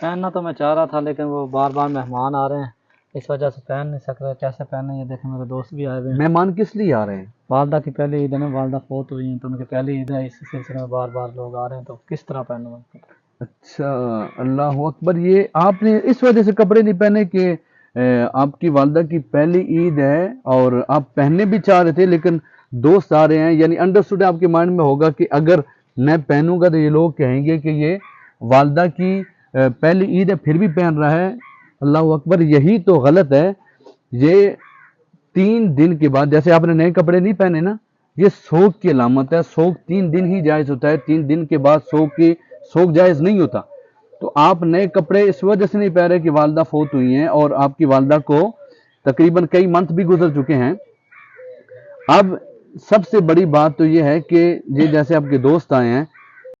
پہننا تو میں چاہ رہا تھا لیکن وہ بار بار مہمان آ رہے ہیں، اس وجہ سے پہن نہیں سک رہے، کیسے پہنے؟ یہ دیکھیں میرے دوست بھی آئے ہوئے ہیں، مہمان کس لیے آ رہے ہیں؟ والدہ کی پہلی عید ہے نا، والدہ فوت ہوئی ہیں تو ان کی پہلی عید ہے، اس سلسلے میں بار بار لوگ آ رہے ہیں تو کس طرح پہنوں میں؟ اچھا، اللہ اکبر، یہ آپ نے اس وجہ سے کپڑے نہیں پہنے کہ آپ کی والدہ کی پہلی عید ہے اور آپ پہننے بھی چاہ رہے تھے لیکن دوست آ رہے ہیں، یعنی انڈرسٹوڈ آپ کے مائنڈ میں ہوگا کہ اگر میں پہنوں گا تو یہ لوگ کہیں گے کہ یہ والدہ کی پہلی عید ہے پھر بھی پہن رہا ہے۔ اللہ اکبر، یہی تو غلط ہے۔ یہ 3 دن کے بعد، جیسے آپ نے نئے کپڑے نہیں پہنے نا، یہ سوگ کی علامت ہے۔ سوگ 3 دن ہی جائز ہوتا ہے، 3 دن کے بعد سوگ جائز نہیں ہوتا۔ تو آپ نئے کپڑے اس وجہ سے نہیں پہن رہے کہ والدہ فوت ہوئی ہیں اور آپ کی والدہ کو تقریباً کئی منتھ بھی گزر چکے ہیں۔ اب سب سے بڑی بات تو یہ ہے کہ یہ جیسے آپ کے دوست آئے ہیں